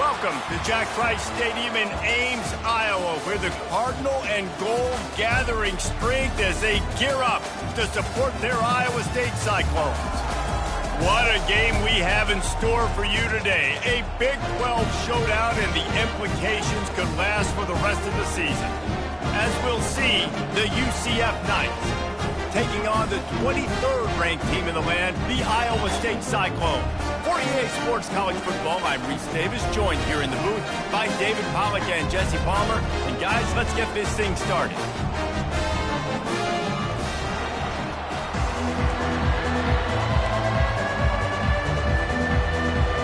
Welcome to Jack Trice Stadium in Ames, Iowa, where the Cardinal and Gold gathering strength as they gear up to support their Iowa State Cyclones. What a game we have in store for you today. A Big 12 showdown, and the implications could last for the rest of the season. As we'll see, the UCF Knights taking on the 23rd ranked team in the land, the Iowa State Cyclones. For EA Sports College Football, I'm Reese Davis, joined here in the booth by David Pollock and Jesse Palmer. And guys, let's get this thing started.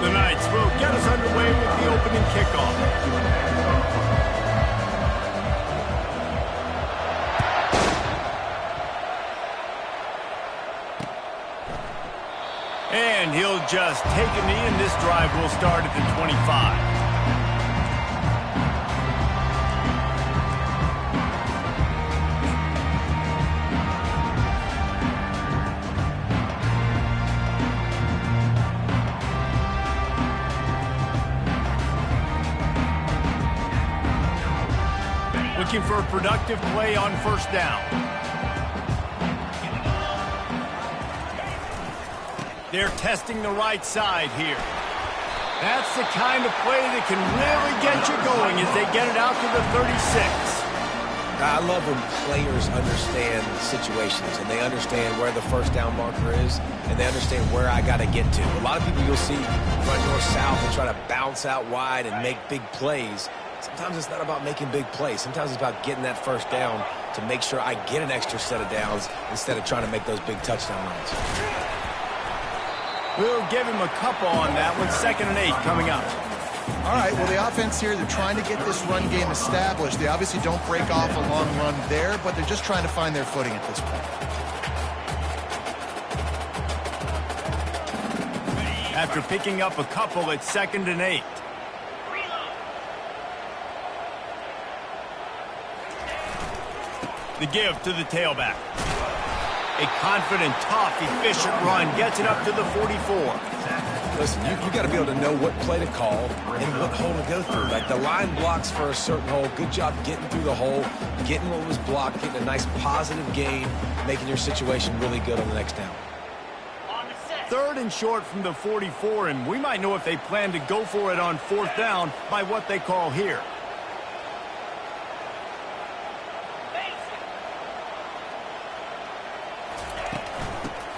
The Knights will get us underway with the opening kickoff. And he'll just take a knee, and this drive will start at the 25. Looking for a productive play on first down. They're testing the right side here. That's the kind of play that can really get you going as they get it out to the 36. I love when players understand situations and they understand where the first down marker is and they understand where I got to get to. A lot of people you'll see run north-south and try to bounce out wide and make big plays. Sometimes it's not about making big plays. Sometimes it's about getting that first down to make sure I get an extra set of downs instead of trying to make those big touchdown runs. We'll give him a couple on that one. 2nd and 8 coming up. All right, well, the offense here, they're trying to get this run game established. They obviously don't break off a long run there, but they're just trying to find their footing at this point. After picking up a couple, it's 2nd and 8. The give to the tailback. A confident, tough, efficient run gets it up to the 44. Listen, you got to be able to know what play to call and what hole to go through. Like the line blocks for a certain hole. Good job getting through the hole, getting what was blocked, getting a nice positive gain, making your situation really good on the next down. 3rd and short from the 44, and we might know if they plan to go for it on 4th down by what they call here.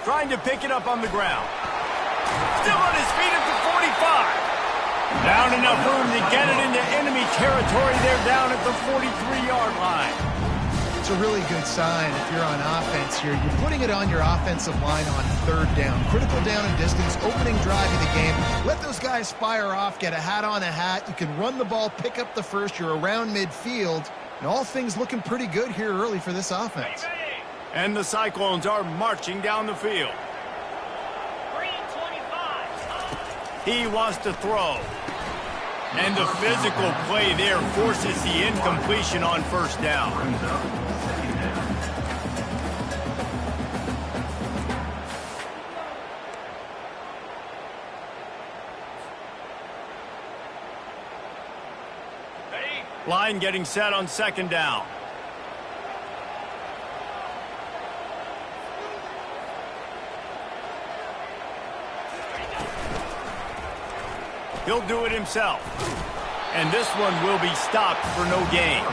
Trying to pick it up on the ground. Still on his feet at the 45. Down enough room to get it into enemy territory. They're down at the 43-yard line. It's a really good sign if you're on offense here. You're putting it on your offensive line on 3rd down. Critical down and distance, opening drive of the game. Let those guys fire off, get a hat on a hat. You can run the ball, pick up the first. You're around midfield. And all things looking pretty good here early for this offense. And the Cyclones are marching down the field. 3-25. He wants to throw. And the physical play there forces the incompletion on first down. Line getting set on 2nd down. He'll do it himself. And this one will be stopped for no gain.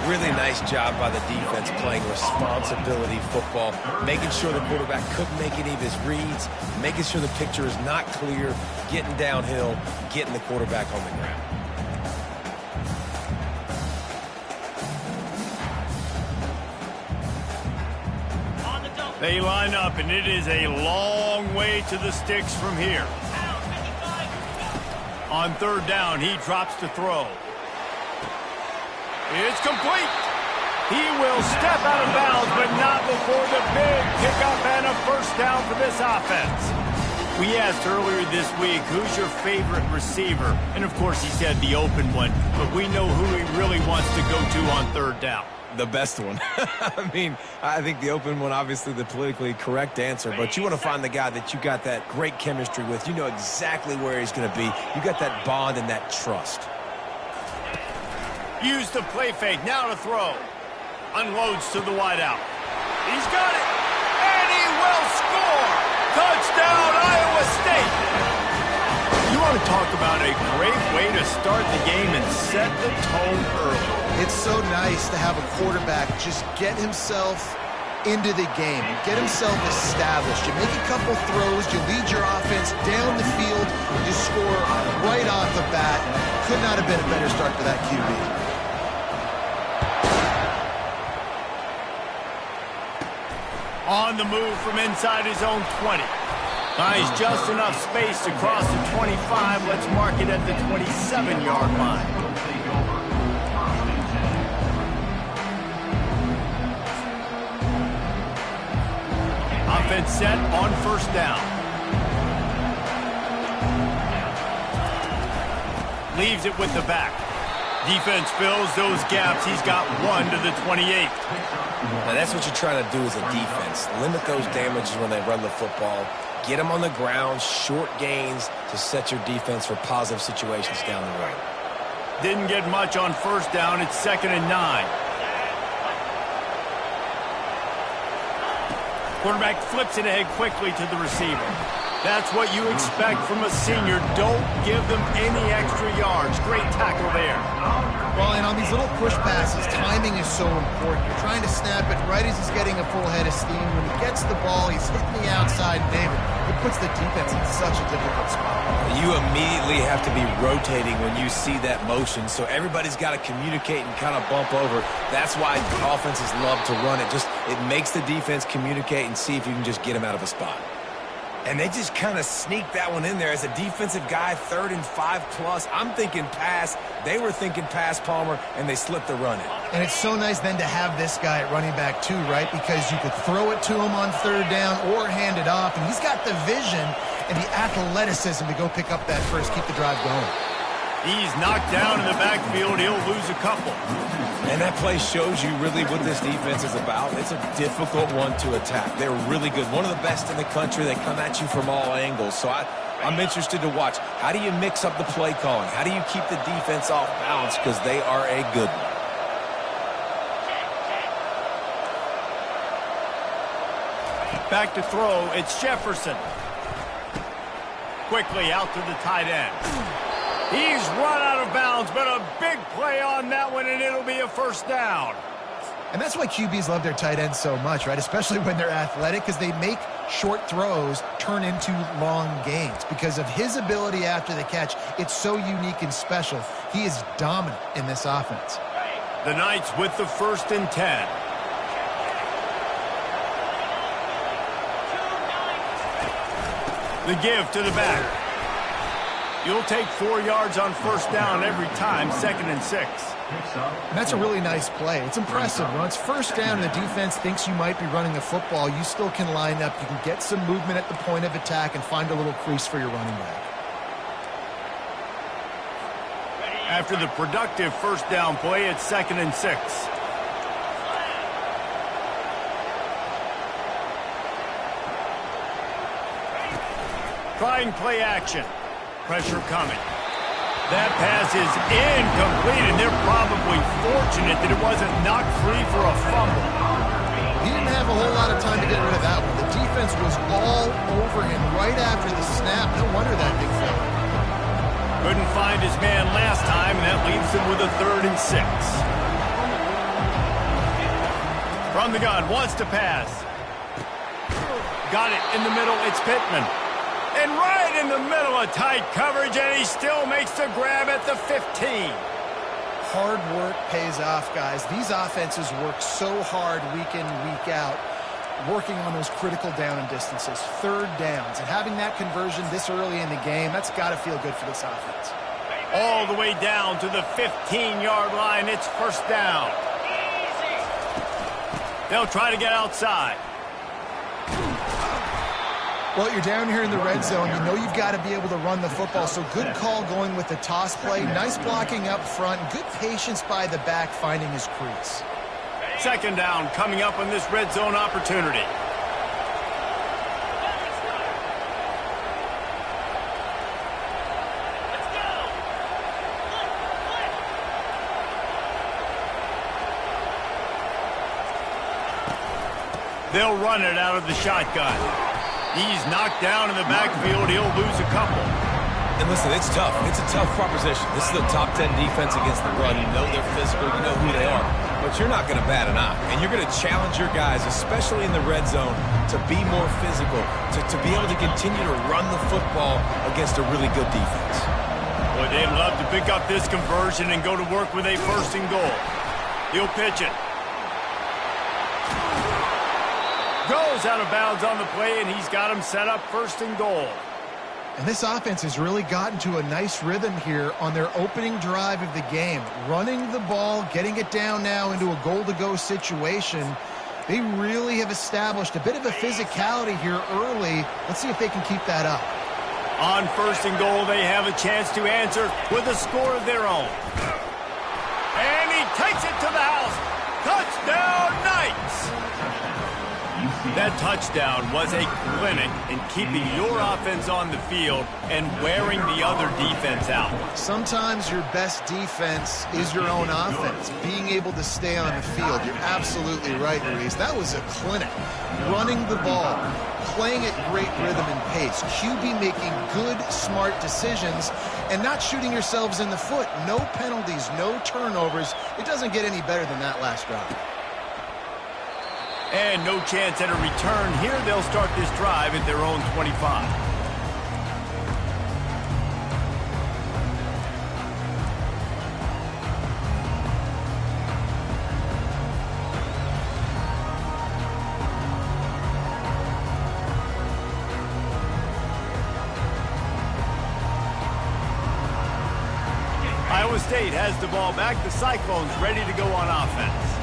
Really nice job by the defense playing responsibility football, making sure the quarterback couldn't make any of his reads, making sure the picture is not clear, getting downhill, getting the quarterback on the ground. They line up, and it is a long way to the sticks from here. On 3rd down, he drops to throw. It's complete. He will step out of bounds, but not before the big pickup and a first down for this offense. We asked earlier this week, who's your favorite receiver? And, of course, he said the open one. But we know who he really wants to go to on third down. The best one. I mean, I think the open one, obviously the politically correct answer, but you want to find the guy that you got that great chemistry with. You know exactly where he's going to be. You got that bond and that trust. Use the play fake. Now to throw. Unloads to the wideout. He's got it. And he will score. Touchdown, Iowa State. You want to talk about a great way to start the game and set the tone early. It's so nice to have a quarterback just get himself into the game, get himself established. You make a couple throws, you lead your offense down the field, you score right off the bat. Could not have been a better start for that QB. On the move from inside his own 20. Nice, just enough space to cross the 25. Let's mark it at the 27-yard line. Offense set on first down. Leaves it with the back. Defense fills those gaps. He's got one to the 28. Now that's what you're trying to do as a defense. Limit those damages when they run the football. Get them on the ground, short gains to set your defense for positive situations down the road. Didn't get much on first down. It's 2nd and 9. Quarterback flips it ahead quickly to the receiver. That's what you expect from a senior. Don't give them any extra yards. Great tackle there. Well, and on these little push passes, timing is so important. You're trying to snap it right as he's getting a full head of steam. When he gets the ball, he's hitting the outside. David, it puts the defense in such a difficult spot. You immediately have to be rotating when you see that motion, so everybody's got to communicate and kind of bump over. That's why offenses love to run it. It makes the defense communicate and see if you can just get them out of a spot. And they just kind of sneak that one in there. As a defensive guy, 3rd and 5+. I'm thinking pass. They were thinking pass, Palmer, and they slipped the run in. And it's so nice then to have this guy at running back too, right? Because you could throw it to him on 3rd down or hand it off. And he's got the vision and the athleticism to go pick up that first, keep the drive going. He's knocked down in the backfield. He'll lose a couple. And that play shows you really what this defense is about. It's a difficult one to attack. They're really good. One of the best in the country. They come at you from all angles. So I'm interested to watch. How do you mix up the play calling? How do you keep the defense off balance? Because they are a good one. Back to throw. It's Jefferson. Quickly out to the tight end. He's run out of bounds, but a big play on that one, and it'll be a first down. And that's why QBs love their tight ends so much, right? Especially when they're athletic, because they make short throws turn into long gains. Because of his ability after the catch, it's so unique and special. He is dominant in this offense. The Knights with the 1st and 10. The give to the back. You'll take 4 yards on first down every time, 2nd and 6. And that's a really nice play. It's impressive. When it's first down and the defense thinks you might be running the football, you still can line up. You can get some movement at the point of attack and find a little crease for your running back. After the productive first down play, it's 2nd and 6. Trying play action. Pressure coming. That pass is incomplete, and they're probably fortunate that it wasn't knocked free for a fumble. He didn't have a whole lot of time to get rid of that one. The defense was all over him right after the snap. No wonder that big fella. Couldn't find his man last time, and that leaves him with a 3rd and 6. From the gun, wants to pass. Got it in the middle, it's Pittman. And right in the middle of tight coverage, and he still makes the grab at the 15. Hard work pays off, guys. These offenses work so hard week in, week out, working on those critical down and distances, 3rd downs. And having that conversion this early in the game, that's got to feel good for this offense. All the way down to the 15-yard line. It's first down. They'll try to get outside. Well, you're down here in the red zone. You know you've got to be able to run the football, so good call going with the toss play. Nice blocking up front. Good patience by the back finding his crease. Second down coming up on this red zone opportunity. They'll run it out of the shotgun. He's knocked down in the backfield. He'll lose a couple. And listen, it's tough. It's a tough proposition. This is a top 10 defense against the run. You know they're physical. You know who they are. But you're not going to bat an eye. And you're going to challenge your guys, especially in the red zone, to be more physical, to be able to continue to run the football against a really good defense. Boy, they'd love to pick up this conversion and go to work with a first and goal. He'll pitch it. Goes out of bounds on the play, and he's got him set up first and goal. And this offense has really gotten to a nice rhythm here on their opening drive of the game. Running the ball, getting it down now into a goal-to-go situation. They really have established a bit of a physicality here early. Let's see if they can keep that up. On first and goal, they have a chance to answer with a score of their own. And he takes it to the house. Touchdown, Knights! That touchdown was a clinic in keeping your offense on the field and wearing the other defense out. Sometimes your best defense is your own offense, being able to stay on the field. You're absolutely right, Luis. That was a clinic. Running the ball, playing at great rhythm and pace. QB making good, smart decisions and not shooting yourselves in the foot. No penalties, no turnovers. It doesn't get any better than that last drive. And no chance at a return here. They'll start this drive at their own 25. Iowa State has the ball back. The Cyclones ready to go on offense.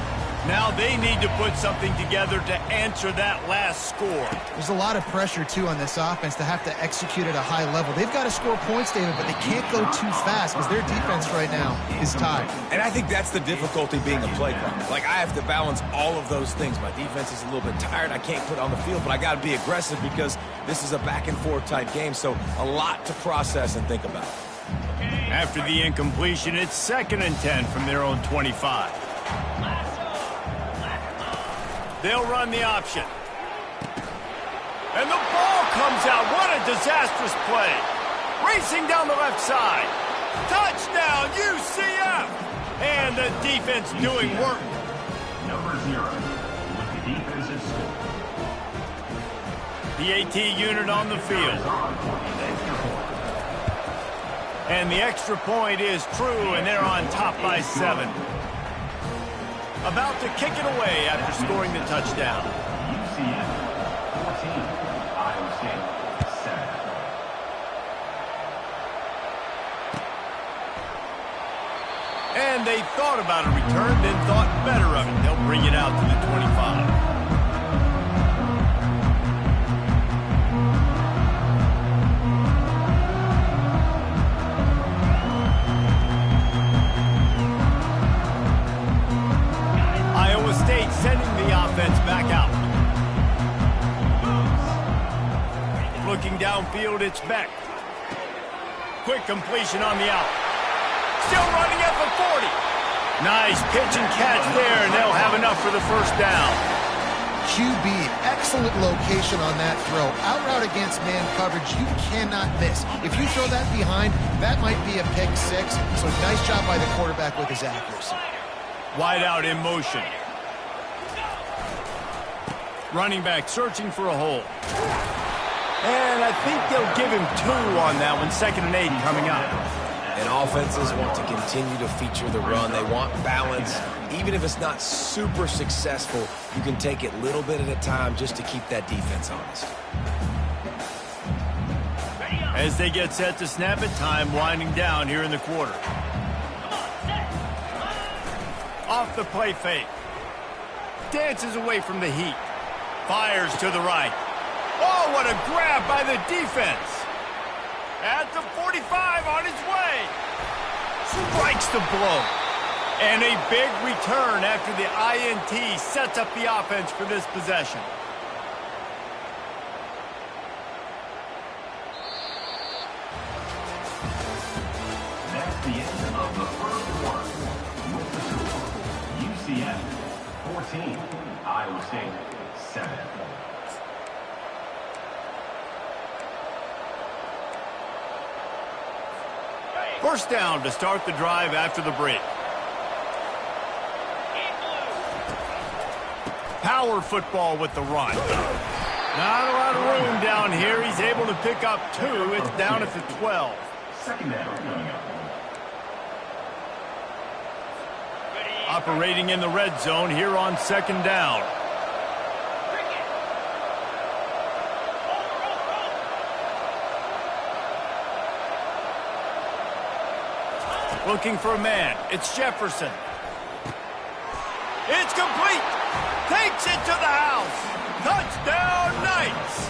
Now they need to put something together to answer that last score. There's a lot of pressure, too, on this offense to have to execute at a high level. They've got to score points, David, but they can't go too fast because their defense right now is tied. And I think that's the difficulty being a play caller. Like, I have to balance all of those things. My defense is a little bit tired. I can't put it on the field, but I got to be aggressive because this is a back-and-forth type game, so a lot to process and think about. After the incompletion, it's 2nd and 10 from their own 25. They'll run the option. And the ball comes out. What a disastrous play. Racing down the left side. Touchdown, UCF! And the defense doing work. Number 0 with the defensive score. The AT unit on the field. And the extra point is true, and they're on top by 7. About to kick it away after scoring the touchdown. UCF 14, Iowa State 7. And they thought about a return, then thought better of it. They'll bring it out to the 25. Sending the offense back out. Looking downfield, it's Beck. Quick completion on the out. Still running at the 40. Nice pitch and catch there, and they'll have enough for the first down. QB, excellent location on that throw. Out route against man coverage, you cannot miss. If you throw that behind, that might be a pick 6. So nice job by the quarterback with his accuracy. Wide out in motion. Running back searching for a hole. And I think they'll give him 2 on that one. 2nd and 8 coming up. And offenses want to continue to feature the run. They want balance. Even if it's not super successful, you can take it little bit at a time just to keep that defense honest. As they get set to snap it, time winding down here in the quarter. Off the play fake. Dances away from the heat. Fires to the right. Oh, what a grab by the defense. At the 45 on his way. Strikes the blow. And a big return after the INT sets up the offense for this possession. That's the end of the first quarter. With the score, UCF 14, Iowa State 7. First down to start the drive after the break. Power football with the run. Not a lot of room down here. He's able to pick up 2. It's down at the 12. Second down coming up. Operating in the red zone here on second down. Looking for a man. It's Jefferson. It's complete. Takes it to the house. Touchdown, Knights.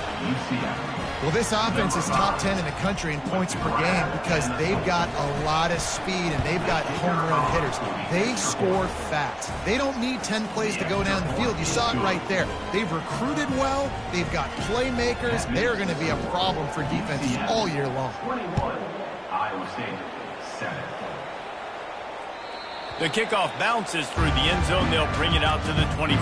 Well, this offense is top 10 in the country in points per game because they've got a lot of speed and they've got home run hitters. They score fast. They don't need 10 plays to go down the field. You saw it right there. They've recruited well. They've got playmakers. They're going to be a problem for defenses all year long. 21, Iowa State 7. The kickoff bounces through the end zone. They'll bring it out to the 25.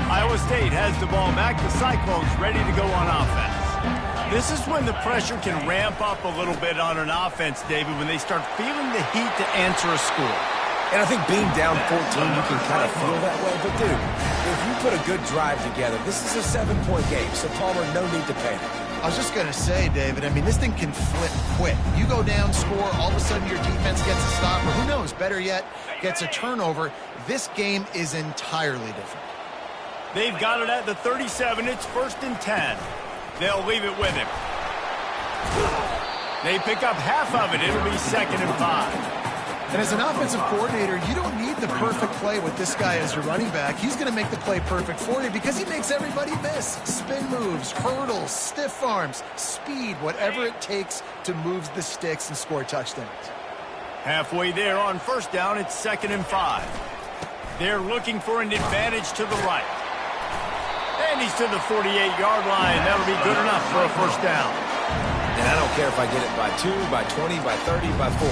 Iowa State has the ball back. The Cyclones ready to go on offense. This is when the pressure can ramp up a little bit on an offense, David, when they start feeling the heat to answer a score. And I think being down 14, you can kind of feel that way. But, dude, if you put a good drive together, this is a 7-point game, so Palmer, no need to panic. I was just going to say, David, I mean, this thing can flip quick. You go down, score, all of a sudden your defense gets a stop, or who knows, better yet, gets a turnover. This game is entirely different. They've got it at the 37. It's 1st and 10. They'll leave it with him. They pick up half of it. It'll be 2nd and 5. And as an offensive coordinator, you don't need the perfect play with this guy as your running back. He's going to make the play perfect for you because he makes everybody miss. Spin moves, hurdles, stiff arms, speed, whatever it takes to move the sticks and score touchdowns. Halfway there on 1st down, it's 2nd and 5. They're looking for an advantage to the right. And he's to the 48-yard line. That'll be good enough for a 1st down. And I don't care if I get it by 2, by 20, by 30, by 40.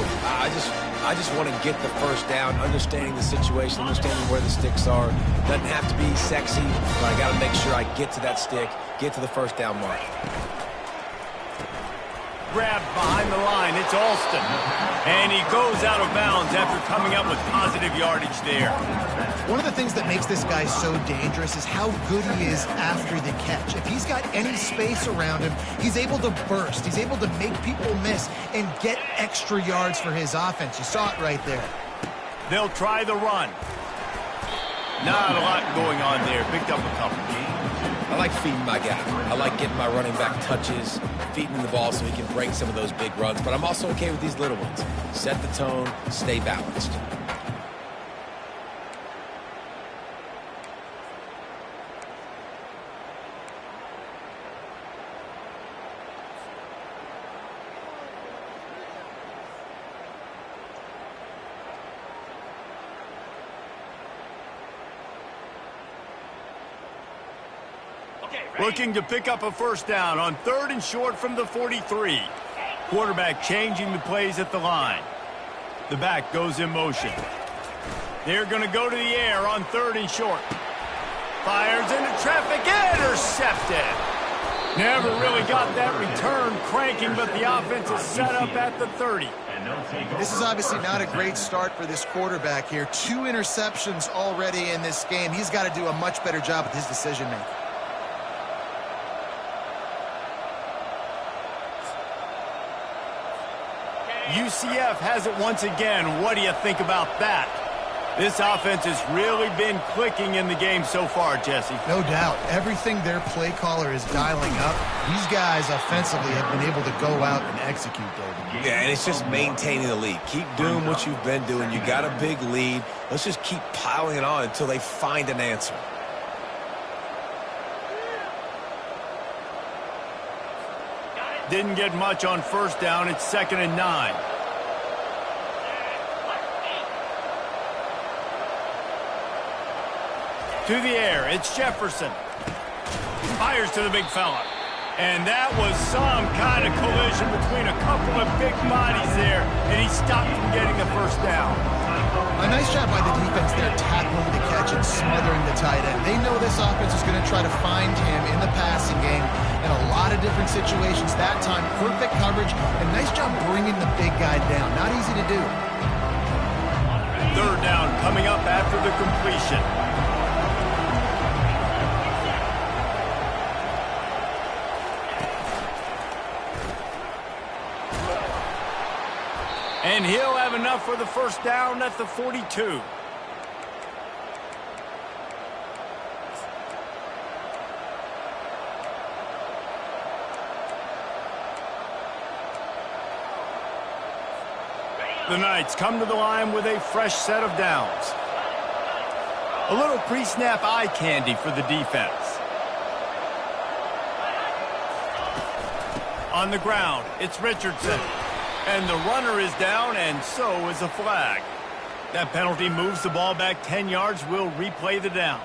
I just want to get the 1st down, understanding the situation, understanding where the sticks are. Doesn't have to be sexy, but I got to make sure I get to that stick, get to the 1st down mark. Grabbed behind the line. It's Alston. And he goes out of bounds after coming up with positive yardage there. One of the things that makes this guy so dangerous is how good he is after the catch. If he's got any space around him, he's able to burst. He's able to make people miss and get extra yards for his offense. You saw it right there. They'll try the run. Not a lot going on there. Picked up a couple. I like feeding my guy. I like getting my running back touches, feeding him the ball so he can break some of those big runs. But I'm also okay with these little ones. Set the tone, stay balanced. Looking to pick up a 1st down on 3rd and short from the 43. Quarterback changing the plays at the line. The back goes in motion. They're going to go to the air on 3rd and short. Fires into traffic. Intercepted. Never really got that return cranking, but the offense is set up at the 30. This is obviously not a great start for this quarterback here. 2 interceptions already in this game. He's got to do a much better job with his decision-making. UCF has it once again. What do you think about that? This offense has really been clicking in the game so far, Jesse. No doubt. Everything their play caller is dialing up, these guys offensively have been able to go out and execute, David. Yeah, and it's just maintaining the lead. Keep doing what you've been doing. You got a big lead. Let's just keep piling it on until they find an answer. Didn't get much on first down. It's 2nd and 9. To the air, it's Jefferson. Fires to the big fella. And that was some kind of collision between a couple of big bodies there, and he stopped from getting the first down. A nice job by the defense there, tackling the catch and smothering the tight end. They know this offense is going to try to find him in the passing game in a lot of different situations. That time, perfect coverage, and nice job bringing the big guy down. Not easy to do. 3rd down coming up after the completion. And he'll have enough for the first down at the 42. The Knights come to the line with a fresh set of downs. A little pre-snap eye candy for the defense. On the ground, it's Richardson. And the runner is down, and so is a flag. That penalty moves the ball back 10 yards. We'll replay the down.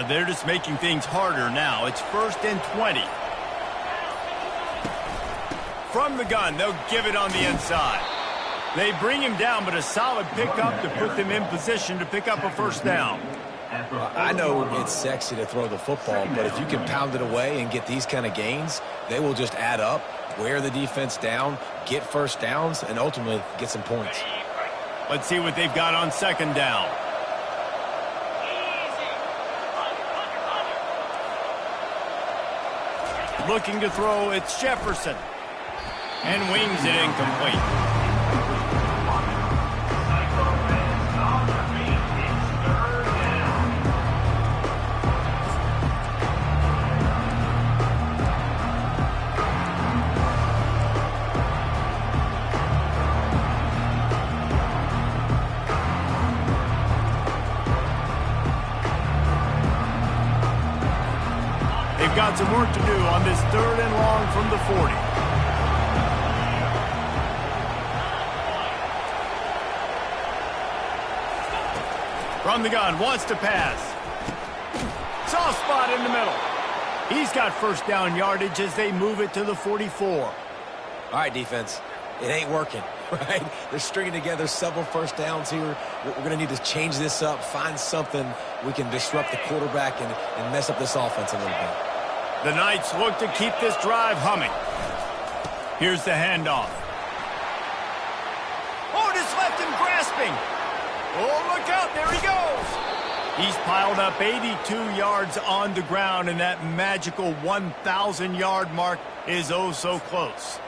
They're just making things harder now. It's 1st and 20. From the gun, they'll give it on the inside. They bring him down, but a solid pickup to put them in position to pick up a first down. I know it's sexy to throw the football, but if you can pound it away and get these kind of gains, they will just add up, wear the defense down, get first downs, and ultimately get some points. Let's see what they've got on 2nd down. Looking to throw, it's Jefferson. And wings it incomplete. They've got some work to do on this 3rd and long from the 40. From the gun, wants to pass. Soft spot in the middle. He's got first down yardage as they move it to the 44. All right, defense. It ain't working, right? They're stringing together several first downs here. We're going to need to change this up, find something we can disrupt the quarterback and mess up this offense a little bit. The Knights look to keep this drive humming. Here's the handoff. Oh, just left him grasping. Oh, look out, there he goes. He's piled up 82 yards on the ground, and that magical 1,000-yard mark is oh so close.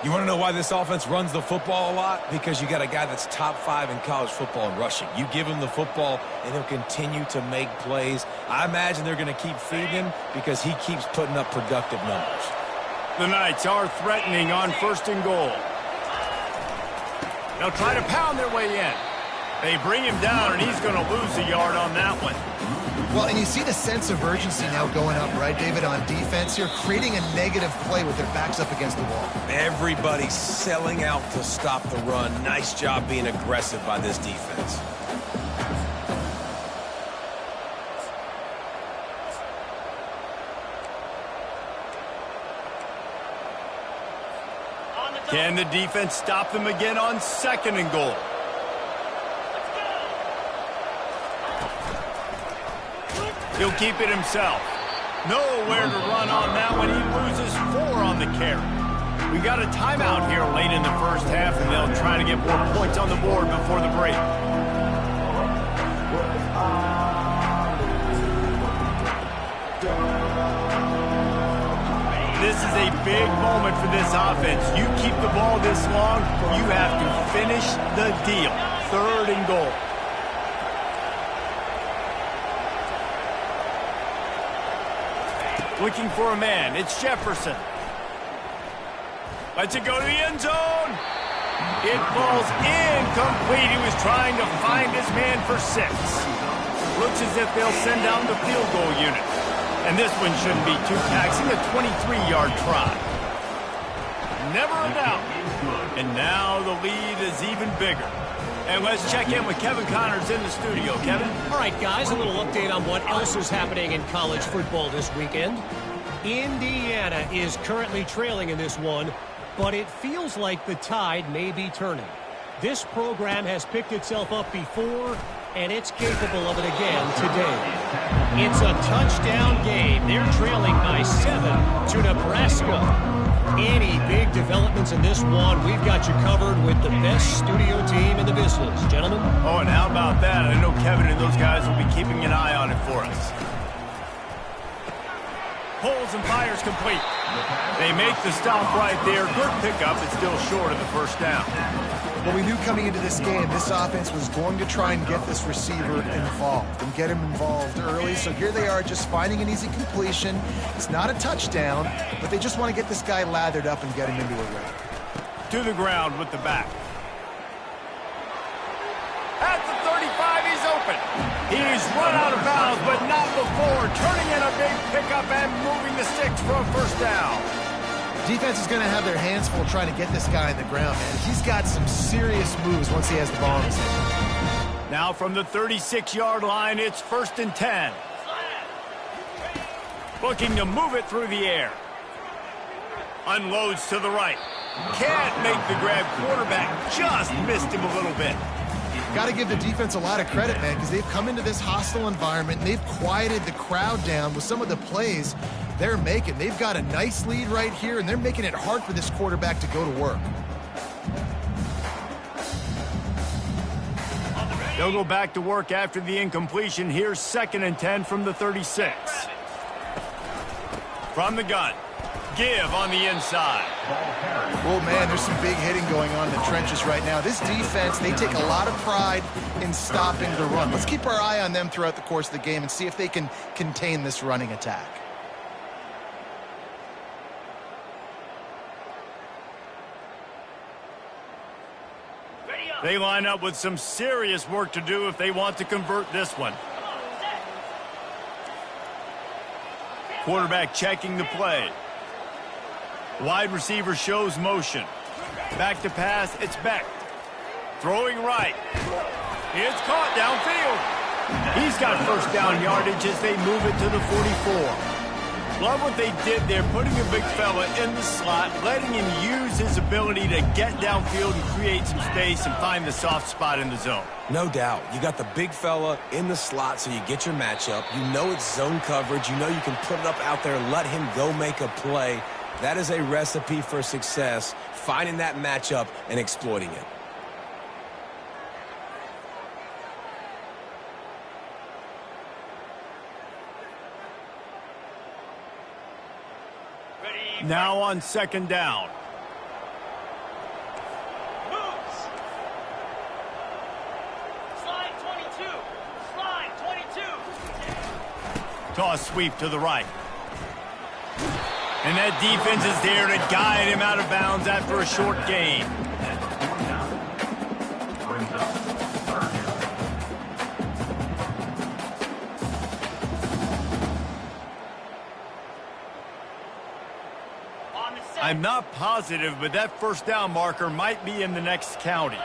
You want to know why this offense runs the football a lot? Because you got a guy that's top 5 in college football in rushing. You give him the football, and he'll continue to make plays. I imagine they're going to keep feeding him because he keeps putting up productive numbers. The Knights are threatening on 1st and goal. They'll try to pound their way in. They bring him down, and he's going to lose a yard on that one. Well, and you see the sense of urgency now going up, right, David, on defense here, creating a negative play with their backs up against the wall. Everybody's selling out to stop the run. Nice job being aggressive by this defense. Can the defense stop them again on 2nd and goal? He'll keep it himself. Nowhere to run on that one. He loses 4 on the carry. We got a timeout here late in the first half, and they'll try to get more points on the board before the break. This is a big moment for this offense. You keep the ball this long, you have to finish the deal. 3rd and goal. Looking for a man. It's Jefferson. Lets it go to the end zone. It falls incomplete. He was trying to find his man for 6. Looks as if they'll send down the field goal unit. And this one shouldn't be too taxing, a 23-yard try. Never a doubt. And now the lead is even bigger. And let's check in with Kevin Connors in the studio. Kevin? All right, guys, a little update on what else is happening in college football this weekend. Indiana is currently trailing in this one, but it feels like the tide may be turning. This program has picked itself up before, and it's capable of it again today. It's a touchdown game. They're trailing by 7 to Nebraska. Any big developments in this one, we've got you covered with the best studio team in the business. Gentlemen? Oh, and how about that? I know Kevin and those guys will be keeping an eye on it for us. Pulls and fires complete. They make the stop right there. Good pickup. It's still short of the first down. Well, we knew coming into this game, this offense was going to try and get this receiver involved and get him involved early. So here they are just finding an easy completion. It's not a touchdown, but they just want to get this guy lathered up and get him into a rhythm. To the ground with the back. At the 35, he's open. He's run out of bounds, but not before. Turning in a big pickup and moving the sticks for a first down. Defense is going to have their hands full trying to get this guy on the ground, man. He's got some serious moves once he has the ball in his hand. Now from the 36-yard line, it's 1st and 10. Looking to move it through the air. Unloads to the right. Can't make the grab. Quarterback just missed him a little bit. Got to give the defense a lot of credit, man, because they've come into this hostile environment and they've quieted the crowd down with some of the plays they're making. They've got a nice lead right here, and they're making it hard for this quarterback to go to work. They'll go back to work after the incompletion. Here's 2nd and 10 from the 36. From the gun. Give on the inside. Oh, man, there's some big hitting going on in the trenches right now. This defense, they take a lot of pride in stopping the run. Let's keep our eye on them throughout the course of the game and see if they can contain this running attack. They line up with some serious work to do if they want to convert this one. Quarterback checking the play. Wide receiver shows motion. Back to pass, it's Beck. Throwing right. It's caught downfield. He's got first down yardage as they move it to the 44. Love what they did there, putting a big fella in the slot, letting him use his ability to get downfield and create some space and find the soft spot in the zone. No doubt. You got the big fella in the slot, so you get your matchup. You know it's zone coverage. You know you can put it up out there, let him go make a play. That is a recipe for success, finding that matchup and exploiting it. Now on 2nd down. Moves. Slide 22. Slide 22. Toss sweep to the right. And that defense is there to guide him out of bounds after a short gain. I'm not positive, but that first down marker might be in the next county.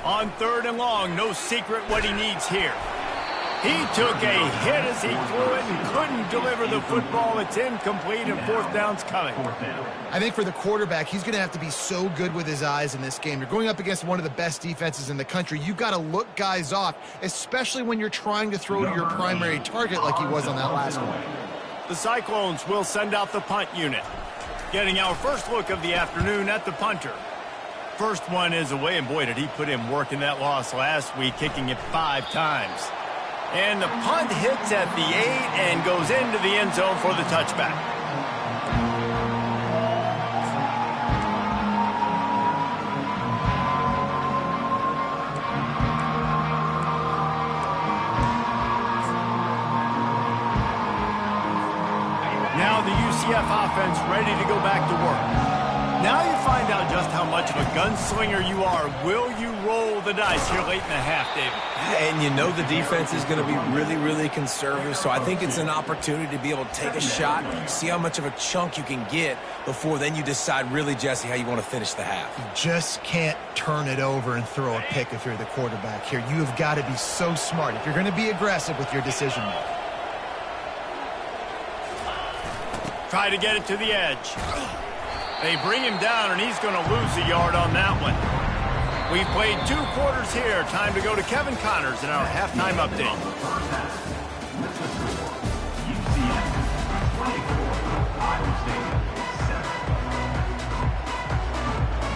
On 3rd and long, no secret what he needs here. He took a hit as he threw it and couldn't deliver the football. It's incomplete and fourth down's coming. I think for the quarterback, he's going to have to be so good with his eyes in this game. You're going up against one of the best defenses in the country. You've got to look guys off, especially when you're trying to throw to your primary target like he was on that last one. The Cyclones will send out the punt unit. Getting our first look of the afternoon at the punter. First one is away, and boy, did he put in work in that loss last week, kicking it 5 times. And the punt hits at the 8 and goes into the end zone for the touchback. Now the UCF offense ready to go back to work. Now you find out just how much of a gunslinger you are. Will you roll the dice here late in the half, David? And you know the defense is going to be really, really conservative, so I think it's an opportunity to be able to take a shot, see how much of a chunk you can get before then you decide really, Jesse, how you want to finish the half. You just can't turn it over and throw a pick if you're the quarterback here. You have got to be so smart if you're going to be aggressive with your decision making. Try to get it to the edge. They bring him down, and he's going to lose a yard on that one. We've played 2 quarters here. Time to go to Kevin Connors in our halftime update.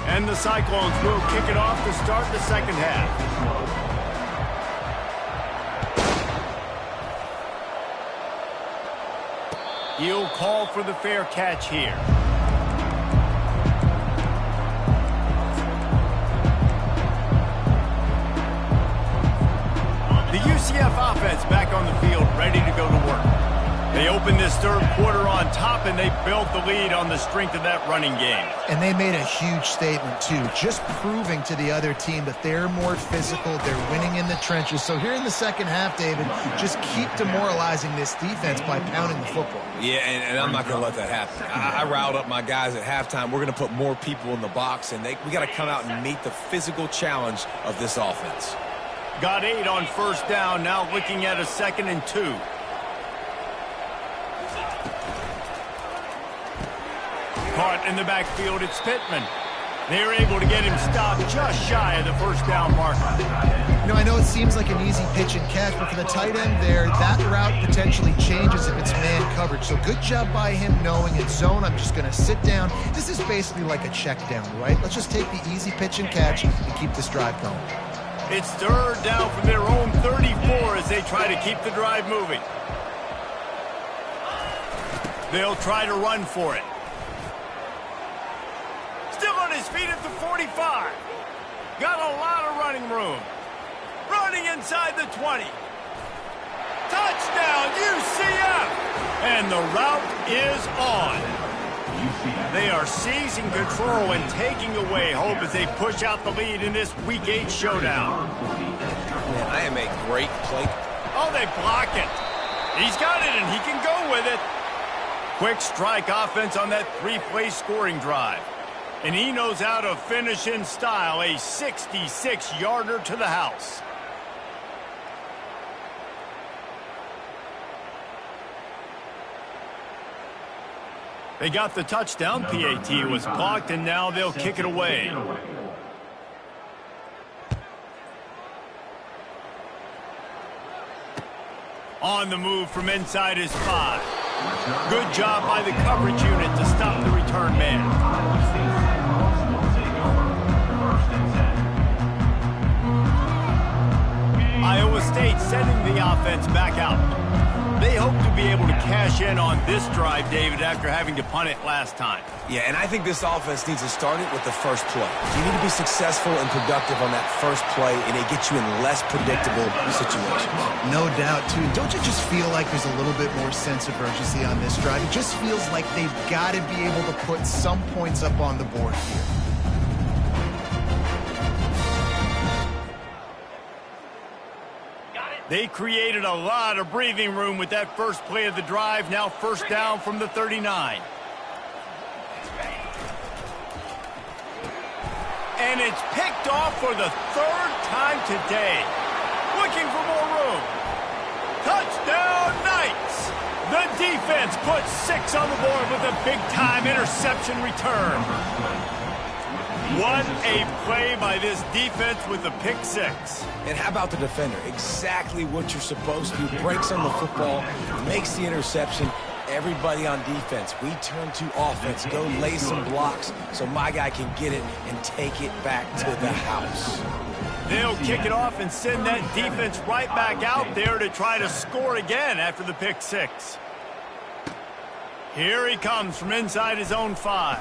And the Cyclones will kick it off to start the second half. He'll call for the fair catch here. The UCF offense back on the field, ready to go to work. They opened this third quarter on top, and they built the lead on the strength of that running game. And they made a huge statement, too, just proving to the other team that they're more physical, they're winning in the trenches. So here in the second half, David, just keep demoralizing this defense by pounding the football. Yeah, and I'm not going to let that happen. I riled up my guys at halftime. We're going to put more people in the box, and we got to come out and meet the physical challenge of this offense. Got 8 on first down, now looking at a 2nd and 2. Caught in the backfield, it's Pittman. They're able to get him stopped just shy of the first down marker. You know, I know it seems like an easy pitch and catch, but for the tight end there, that route potentially changes if it's man coverage. So good job by him knowing it's zone. I'm just going to sit down. This is basically like a check down, right? Let's just take the easy pitch and catch and keep this drive going. It's 3rd down from their own 34 as they try to keep the drive moving. They'll try to run for it. Still on his feet at the 45. Got a lot of running room. Running inside the 20. Touchdown, UCF! And the route is on. They are seizing control and taking away hope as they push out the lead in this Week 8 showdown. Man, I am a great play. Oh, they block it. He's got it, and he can go with it. Quick strike offense on that 3-play scoring drive. And he knows how to finish in style, a 66-yarder to the house. They got the touchdown. PAT was blocked, and now they'll kick it away. On the move from inside his 5. Good job by the coverage unit to stop the return man. Iowa State sending the offense back out. They hope to be able to cash in on this drive, David, after having to punt it last time. Yeah, and I think this offense needs to start it with the first play. You need to be successful and productive on that first play, and it gets you in less predictable situations. No doubt, too. Don't you just feel like there's a little bit more sense of urgency on this drive? It just feels like they've got to be able to put some points up on the board here. They created a lot of breathing room with that first play of the drive. Now first down from the 39. And it's picked off for the 3rd time today. Looking for more room. Touchdown Knights! The defense puts 6 on the board with a big-time interception return. What a play by this defense with the pick 6. And how about the defender? Exactly what you're supposed to do. Breaks on the football, makes the interception. Everybody on defense, we turn to offense. Go lay some blocks so my guy can get it and take it back to the house. They'll kick it off and send that defense right back out there to try to score again after the pick 6. Here he comes from inside his own 5.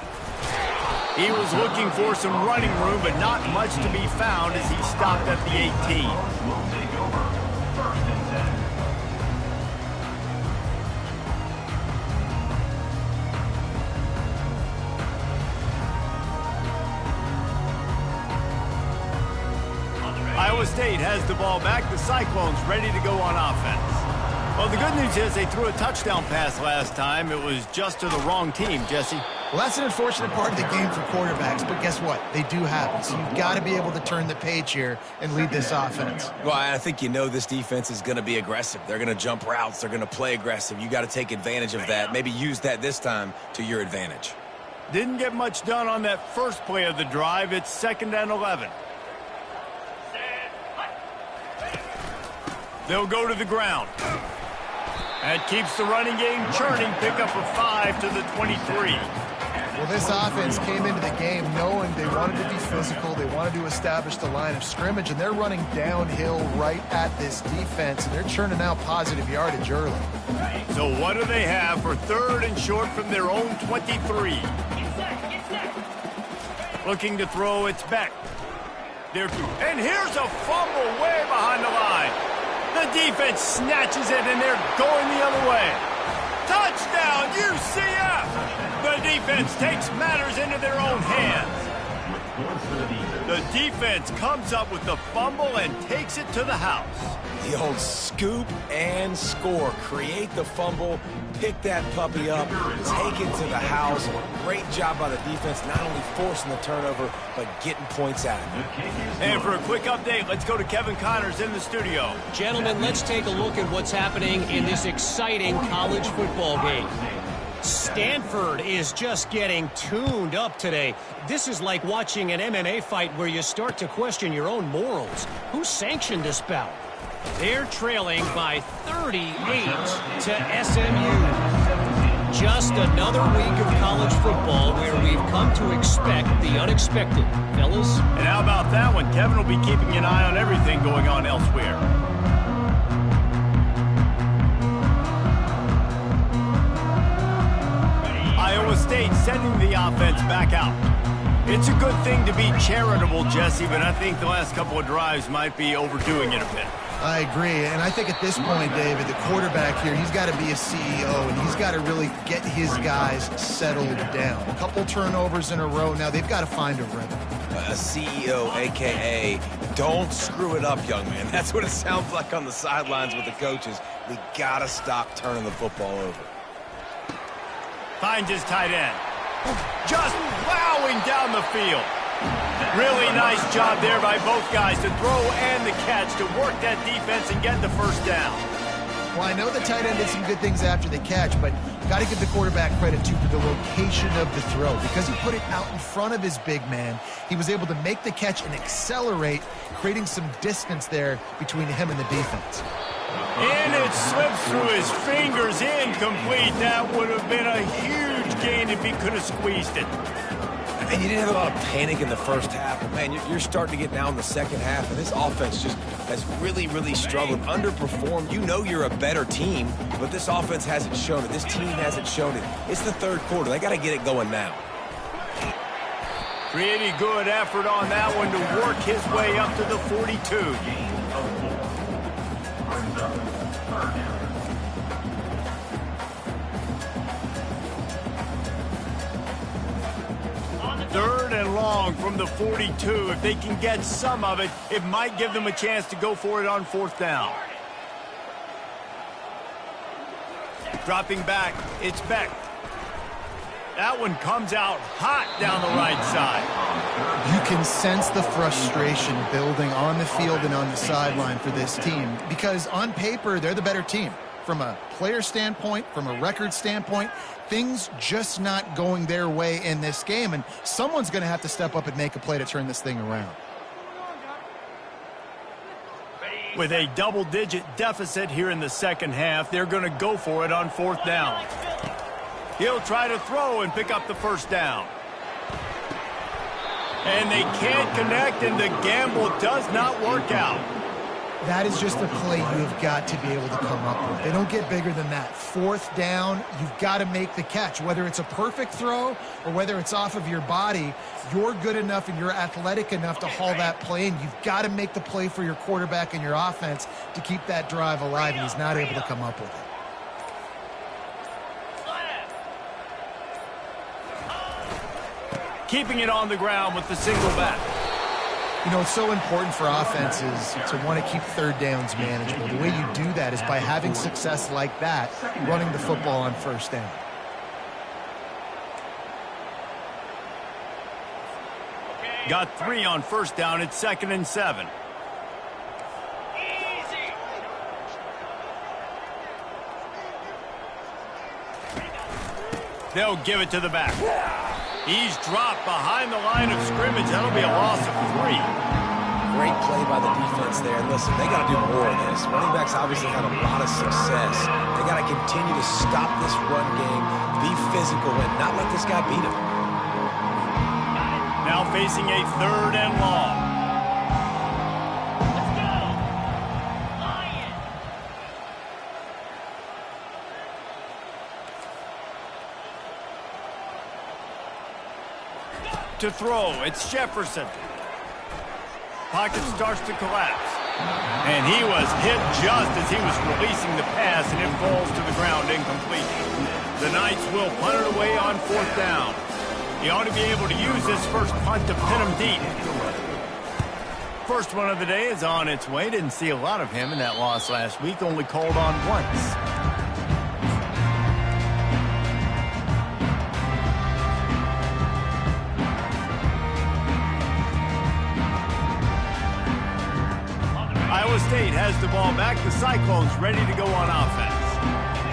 He was looking for some running room, but not much to be found as he stopped at the 18. Will take over. 1st and 10. Iowa State has the ball back. The Cyclones ready to go on offense. Well, the good news is they threw a touchdown pass last time. It was just to the wrong team, Jesse. Well, that's an unfortunate part of the game for quarterbacks, but guess what? They do happen. So you've got to be able to turn the page here and lead this offense. Well, I think you know this defense is going to be aggressive. They're going to jump routes. They're going to play aggressive. You got to take advantage of that. Maybe use that this time to your advantage. Didn't get much done on that first play of the drive. It's 2nd and 11. They'll go to the ground. That keeps the running game churning. Pick up a 5 to the 23. Well, this offense came into the game knowing they wanted to be physical. They wanted to establish the line of scrimmage, and they're running downhill right at this defense, and they're churning out positive yardage early. So what do they have for 3rd and short from their own 23? Looking to throw, it's Beck. And here's a fumble way behind the line. The defense snatches it, and they're going the other way. Touchdown, UCF! The defense takes matters into their own hands. The defense comes up with the fumble and takes it to the house. The old scoop and score. Create the fumble, pick that puppy up, take it to the house. Great job by the defense, not only forcing the turnover, but getting points out of it. And for a quick update, let's go to Kevin Connors in the studio. Gentlemen, let's take a look at what's happening in this exciting college football game. Stanford is just getting tuned up today. This is like watching an MMA fight where you start to question your own morals. Who sanctioned this bout? They're trailing by 38 to SMU. Just another week of college football where we've come to expect the unexpected, fellas. And how about that one? Kevin will be keeping an eye on everything going on elsewhere. Iowa State sending the offense back out. It's a good thing to be charitable, Jesse, but I think the last couple of drives might be overdoing it a bit. I agree, and I think at this point, David, the quarterback here, he's got to be a CEO, and he's got to really get his guys settled down. A couple turnovers in a row. Now they've got to find a rhythm. A CEO, a.k.a. don't screw it up, young man. That's what it sounds like on the sidelines with the coaches. We got to stop turning the football over. Finds his tight end. Just plowing down the field. Really nice job there by both guys to throw and the catch to work that defense and get the first down. Well, I know the tight end did some good things after the catch, but got to give the quarterback credit, too, for the location of the throw. Because he put it out in front of his big man, he was able to make the catch and accelerate, creating some distance there between him and the defense. And it slips through his fingers, incomplete. That would have been a huge gain if he could have squeezed it. And you didn't have a lot of panic in the first half, but man, you're starting to get down in the second half, and this offense just has really, really struggled, underperformed. You know you're a better team, but this offense hasn't shown it. This team hasn't shown it. It's the third quarter. They got to get it going now. Pretty good effort on that one to work his way up to the 42. Third and long from the 42. If they can get some of it, it might give them a chance to go for it on 4th down. Dropping back, it's Beck. That one comes out hot down the right side. You can sense the frustration building on the field and on the sideline for this team because on paper, they're the better team. From a player standpoint, from a record standpoint, things just not going their way in this game, and someone's going to have to step up and make a play to turn this thing around. With a double-digit deficit here in the second half, they're going to go for it on 4th down. He'll try to throw and pick up the first down. And they can't connect, and the gamble does not work out. That is just a play you've got to be able to come up with. They don't get bigger than that. 4th down, you've got to make the catch. Whether it's a perfect throw or whether it's off of your body, you're good enough and you're athletic enough to haul that play, and you've got to make the play for your quarterback and your offense to keep that drive alive, and he's not able to come up with it. Keeping it on the ground with the single back. You know, it's so important for offenses to want to keep 3rd downs manageable. The way you do that is by having success like that, running the football on 1st down. Got 3 on 1st down. It's 2nd and 7. Easy. They'll give it to the back. He's dropped behind the line of scrimmage. That'll be a loss of 3. Great play by the defense there. And listen, they got to do more of this. Running backs obviously had a lot of success. They got to continue to stop this run game, be physical, and not let this guy beat him. Now facing a 3rd and long. Let's go. Lion. To throw, it's Jefferson. Pocket starts to collapse. And he was hit just as he was releasing the pass, and it falls to the ground incomplete. The Knights will punt it away on 4th down. He ought to be able to use this first punt to pin him deep. First one of the day is on its way. Didn't see a lot of him in that loss last week, only called on once. Iowa State has the ball back. The Cyclones ready to go on offense.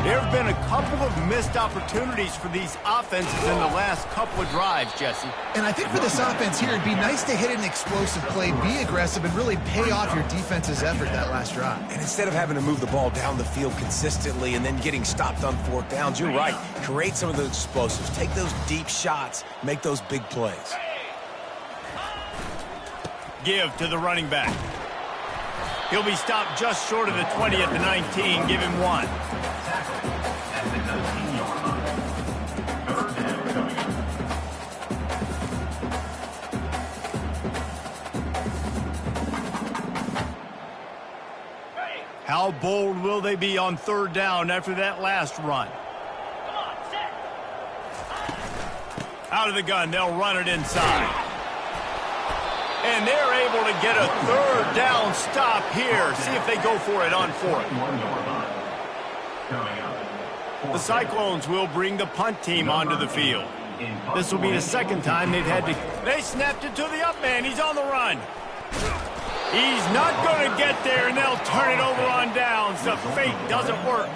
There have been a couple of missed opportunities for these offenses in the last couple of drives, Jesse. And I think for this offense here, it'd be nice to hit an explosive play, be aggressive, and really pay off your defense's effort that last drive. And instead of having to move the ball down the field consistently and then getting stopped on 4th downs, you're right. Create some of those explosives. Take those deep shots. Make those big plays. Give to the running back. He'll be stopped just short of the 20 at the 19. Give him 1. Tackle at the 19-yard line. 3rd down coming up. How bold will they be on 3rd down after that last run? Come on, set. Out of the gun, they'll run it inside. And they're able to get a 3rd down stop here. See if they go for it on 4th. 1-yard line. Coming up. The Cyclones will bring the punt team onto the field. This will be the 2nd time they've had to... They snapped it to the up man. He's on the run. He's not going to get there, and they'll turn it over on downs. The fake doesn't work.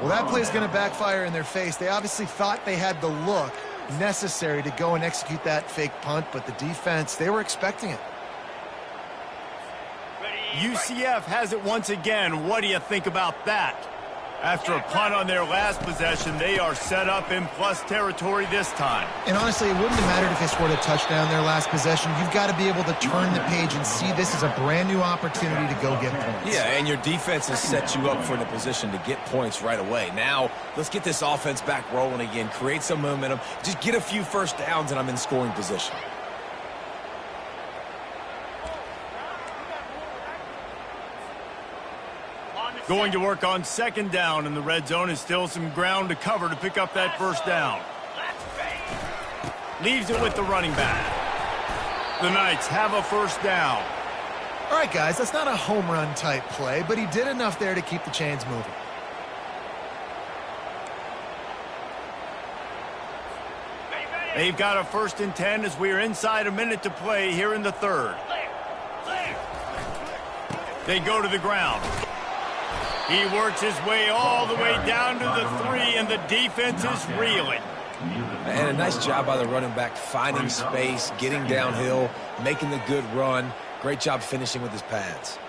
Well, that play's going to backfire in their face. They obviously thought they had the look necessary to go and execute that fake punt, but the defense, they were expecting it. UCF has it once again. What do you think about that? After a punt on their last possession, they are set up in plus territory this time. And honestly, it wouldn't have mattered if they scored a touchdown their last possession. You've got to be able to turn the page and see this as a brand new opportunity to go get points. Yeah, and your defense has set you up for the position to get points right away. Now, let's get this offense back rolling again, create some momentum, just get a few first downs, and I'm in scoring position. Going to work on 2nd down, and the red zone is still some ground to cover to pick up that first down. Leaves it with the running back. The Knights have a first down. All right, guys, that's not a home run type play, but he did enough there to keep the chains moving. They've got a 1st and 10 as we are inside a minute to play here in the 3rd. They go to the ground. He works his way all the way down to the 3, and the defense is reeling. And a nice job by the running back, finding space, getting downhill, making the good run. Great job finishing with his pads.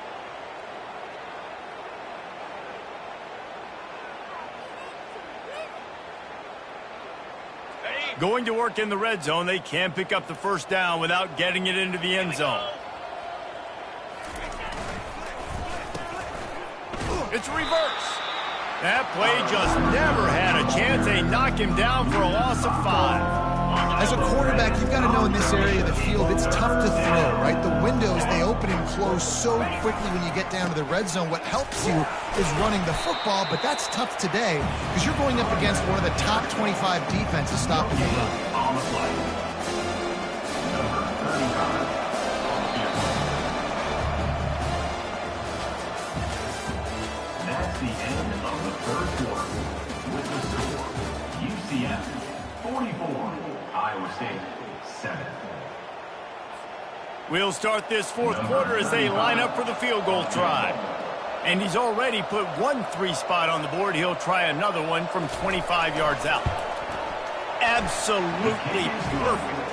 Going to work in the red zone, they can't pick up the 1st down without getting it into the end zone. It's reverse. That play just never had a chance. They knock him down for a loss of 5. As a quarterback, you've got to know in this area of the field, it's tough to throw, right? The windows, they open and close so quickly when you get down to the red zone. What helps you is running the football, but that's tough today because you're going up against one of the top 25 defenses stopping the run. On the play. Number 35. That's the end of the 3rd quarter. With the score, UCF 44, Iowa State 7. We'll start this 4th quarter as they line up for the field goal try. And he's already put one 3 spot on the board. He'll try another one from 25 yards out. Absolutely perfect.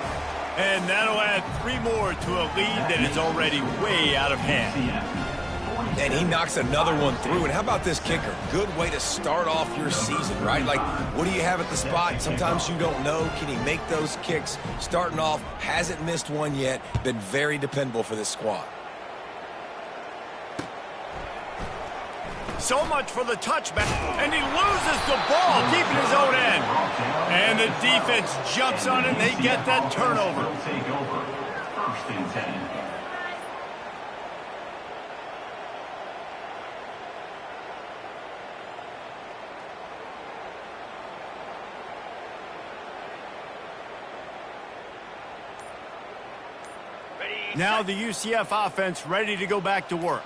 And that'll add 3 more to a lead that is already way out of hand. And he knocks another one through. And how about this kicker? Good way to start off your season, right? Like, what do you have at the spot? Sometimes you don't know. Can he make those kicks? Starting off, hasn't missed one yet. Been very dependable for this squad. So much for the touchback. And he loses the ball, keeping his own end. And the defense jumps on it, and they get that turnover. Will take over. 1st and 10. Now the UCF offense ready to go back to work.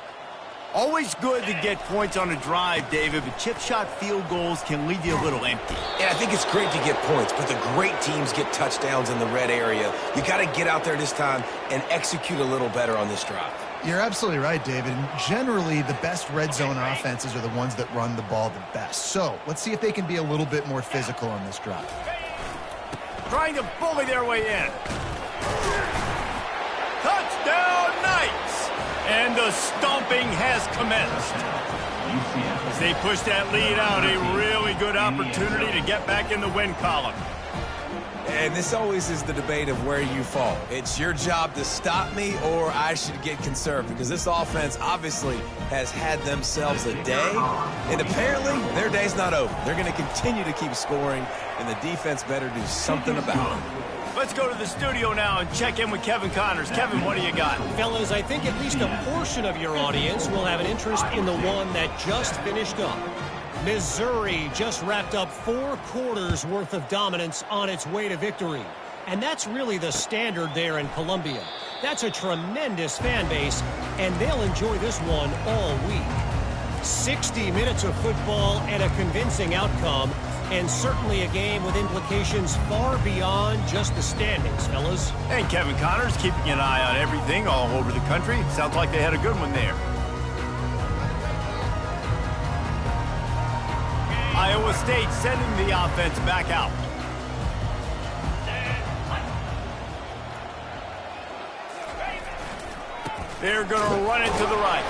Always good to get points on a drive, David, but chip shot field goals can leave you a little empty. Yeah, I think it's great to get points, but the great teams get touchdowns in the red area. You got to get out there this time and execute a little better on this drive. You're absolutely right, David. And generally, the best red zone offenses are the ones that run the ball the best. So let's see if they can be a little bit more physical on this drive. Trying to bully their way in. Touchdown, Knights! And the stomping has commenced. As they push that lead out, a really good opportunity to get back in the win column. And this always is the debate of where you fall. It's your job to stop me, or I should get conserved, because this offense obviously has had themselves a day, and apparently their day's not over. They're going to continue to keep scoring, and the defense better do something about it. Let's go to the studio now and check in with Kevin Connors. Kevin, what do you got? Fellas, I think at least a portion of your audience will have an interest in the one that just finished up. Missouri just wrapped up 4 quarters worth of dominance on its way to victory. And that's really the standard there in Columbia. That's a tremendous fan base, and they'll enjoy this one all week. 60 minutes of football and a convincing outcome, and certainly a game with implications far beyond just the standings, fellas. And Kevin Connors keeping an eye on everything all over the country. Sounds like they had a good one there. Iowa State sending the offense back out. They're going to run it to the right.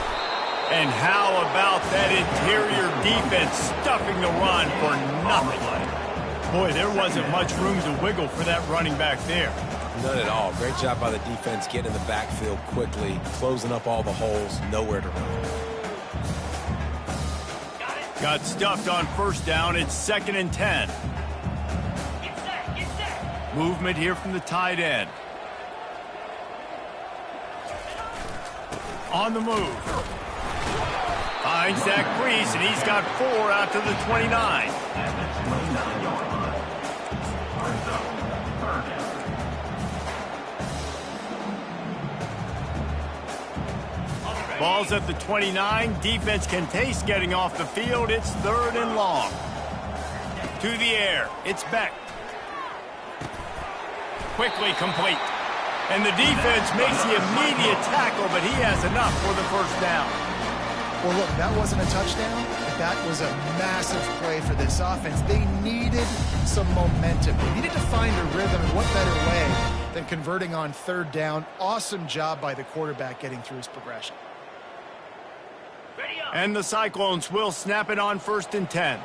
And how about that interior defense stuffing the run for nothing? Boy, there wasn't much room to wiggle for that running back there. None at all. Great job by the defense getting in the backfield quickly, closing up all the holes, nowhere to run. Got stuffed on 1st down. It's 2nd and 10. Get set. Movement here from the tight end. On the move. Finds that crease, and he's got 4 out to the 29. At the 29-yard line. Turns up. 3rd down. Ball's at the 29. Defense can taste getting off the field. It's 3rd and long. To the air. It's Beck. quickly complete. And the defense makes the immediate tackle, but he has enough for the first down. Well, look, that wasn't a touchdown, but that was a massive play for this offense. They needed some momentum. They needed to find a rhythm, and what better way than converting on third down. Awesome job by the quarterback getting through his progression. And the Cyclones will snap it on 1st and 10.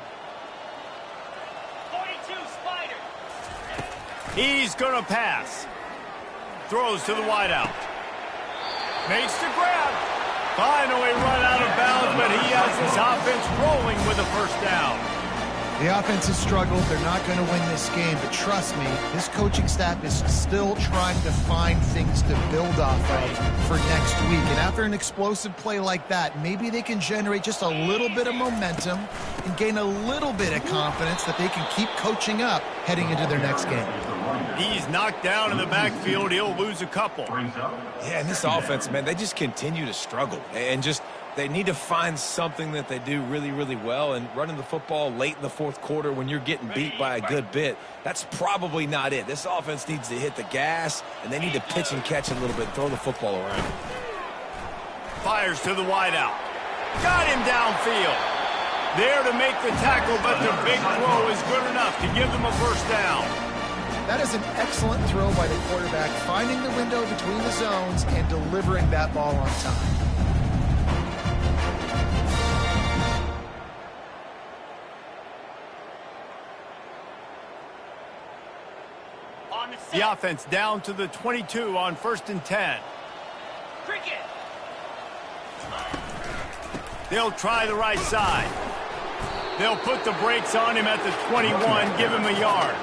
42 Spider. He's going to pass. Throws to the wideout. Makes the grab. Finally run out of bounds, but he has his offense rolling with a first down. The offense has struggled. They're not going to win this game, but trust me, this coaching staff is still trying to find things to build off of for next week. And after an explosive play like that, maybe they can generate just a little bit of momentum and gain a little bit of confidence that they can keep coaching up heading into their next game. He's knocked down in the backfield. He'll lose a couple. Yeah, and this offense, man, they just continue to struggle. And just they need to find something that they do really, really well. And running the football late in the fourth quarter when you're getting beat by a good bit, that's probably not it. This offense needs to hit the gas, and they need to pitch and catch a little bit, throw the football around. Fires to the wideout. Got him downfield. There to make the tackle, but the big throw is good enough to give them a first down. That is an excellent throw by the quarterback, finding the window between the zones and delivering that ball on time. The offense down to the 22 on 1st and 10. Cricket. They'll try the right side. They'll put the brakes on him at the 21, give him a yard.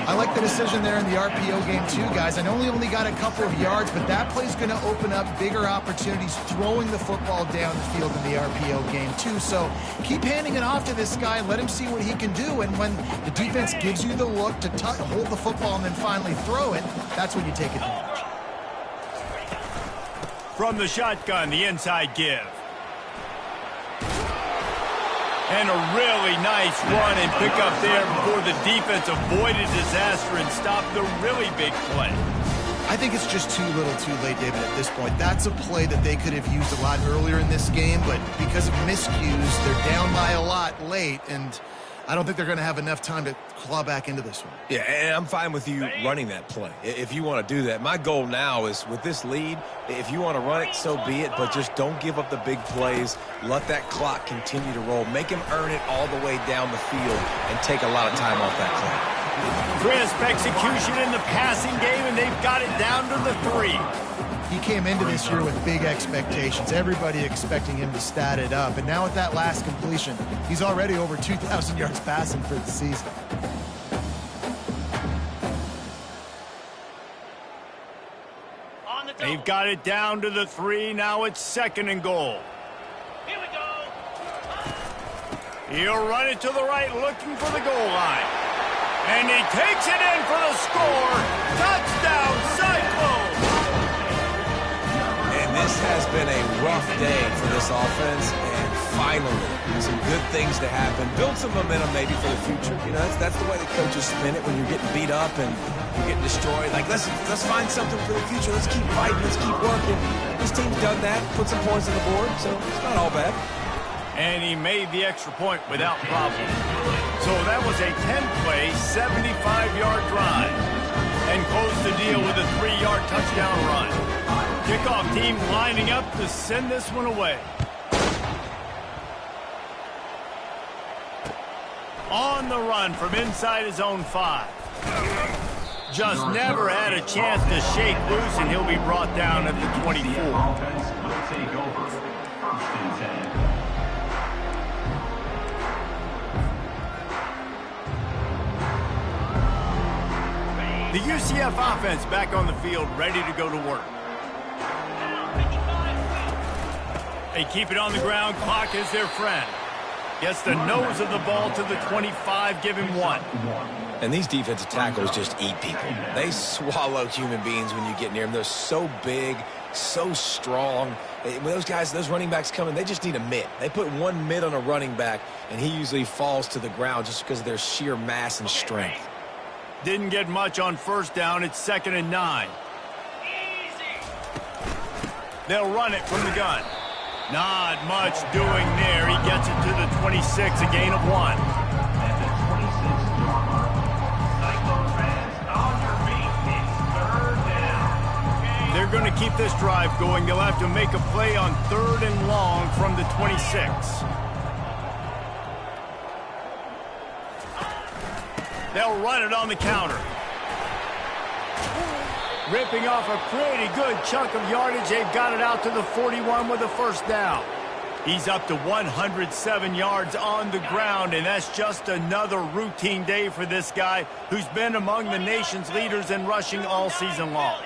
I like the decision there in the RPO game too, guys. I know he only got a couple of yards, but that play's going to open up bigger opportunities throwing the football down the field in the RPO game too. So keep handing it off to this guy, let him see what he can do, and when the defense gives you the look to hold the football and then finally throw it, that's when you take advantage. From the shotgun, the inside give. And a really nice run and pick up there before the defense avoided disaster and stopped the really big play. I think it's just too little too late, David, at this point. That's a play that they could have used a lot earlier in this game, but because of miscues, they're down by a lot late, and I don't think they're going to have enough time to claw back into this one. Yeah, and I'm fine with you running that play if you want to do that. My goal now is with this lead, if you want to run it, so be it, but just don't give up the big plays. Let that clock continue to roll. Make him earn it all the way down the field and take a lot of time off that clock. Crisp execution in the passing game, and they've got it down to the 3. He came into this year with big expectations. Everybody expecting him to stat it up. And now with that last completion, he's already over 2,000 yards passing for the season. They've got it down to the 3. Now it's 2nd and goal. Here we go. He'll run it to the right, looking for the goal line. And he takes it in for the score. Touchdown, Cyclones! And this has been a rough day for this offense, and finally, some good things to happen. Build some momentum maybe for the future. You know, that's the way the coaches spin it when you're getting beat up and you're getting destroyed. Like, let's find something for the future. Let's keep fighting. Let's keep working. This team's done that, put some points on the board, so it's not all bad. And he made the extra point without problem. So that was a 10-play, 75-yard drive. And closed the deal with a 3-yard touchdown run. Kickoff team lining up to send this one away. On the run from inside his own 5. Just never had a chance to shake loose, and he'll be brought down at the 24. Offense will take over. 1st and 10. The UCF offense back on the field, ready to go to work. They keep it on the ground. Clock is their friend. Gets the nose of the ball to the 25, give him 1. And these defensive tackles just eat people. They swallow human beings when you get near them. They're so big, so strong. When those guys, those running backs come in, they just need a mid. They put one mid on a running back, and he usually falls to the ground just because of their sheer mass and strength. Didn't get much on first down. It's 2nd and 9. Easy. They'll run it from the gun. Not much doing there. He gets it to the 26, a gain of 1. At the 26-yard mark. Cyclone fans, on your feet. It's 3rd down. They're going to keep this drive going. They'll have to make a play on 3rd and long from the 26. They'll run it on the counter. Ripping off a pretty good chunk of yardage. They've got it out to the 41 with a first down. He's up to 107 yards on the ground, and that's just another routine day for this guy who's been among the nation's leaders in rushing all season long.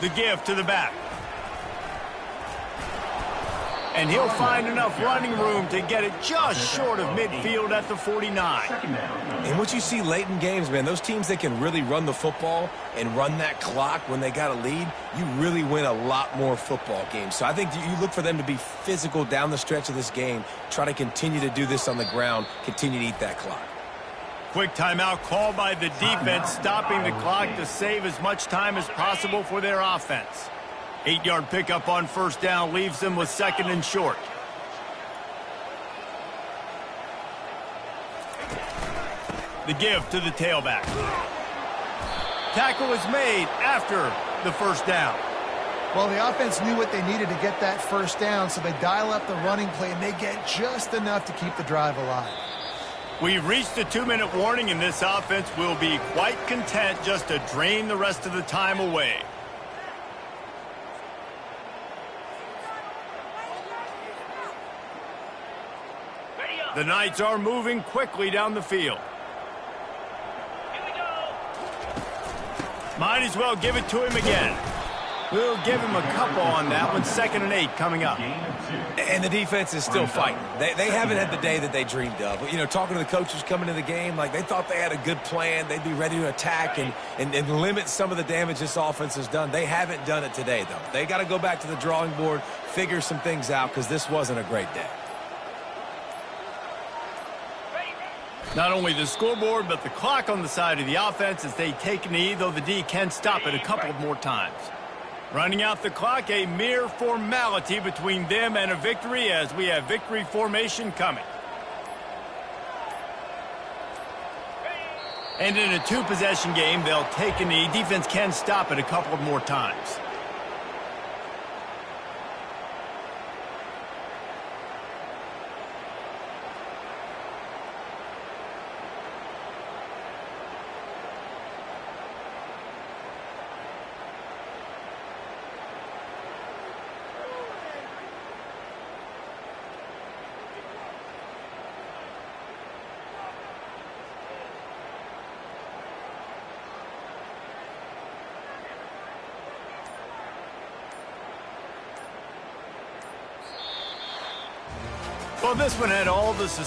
The give to the back. And he'll find enough running room to get it just short of midfield at the 49. And what you see late in games, man, those teams that can really run the football and run that clock when they got a lead, you really win a lot more football games. So I think you look for them to be physical down the stretch of this game, try to continue to do this on the ground, continue to eat that clock. Quick timeout called by the defense, stopping the clock to save as much time as possible for their offense. 8-yard pickup on first down leaves them with 2nd and short. The give to the tailback. Tackle is made after the first down. Well, the offense knew what they needed to get that first down, so they dial up the running play, and they get just enough to keep the drive alive. We've reached the 2-minute warning, and this offense will be quite content just to drain the rest of the time away. The Knights are moving quickly down the field. Here we go. Might as well give it to him again. We'll give him a couple on that one. 2nd and 8 coming up. And the defense is still fighting. They haven't had the day that they dreamed of. You know, talking to the coaches coming to the game, like they thought they had a good plan. They'd be ready to attack and limit some of the damage this offense has done. They haven't done it today, though. They got to go back to the drawing board, figure some things out, because this wasn't a great day. Not only the scoreboard, but the clock on the side of the offense as they take a knee, though the D can stop it a couple more times. Running out the clock, a mere formality between them and a victory as we have victory formation coming. And in a 2-possession game, they'll take a knee. Defense can stop it a couple of more times. Well, this one had all the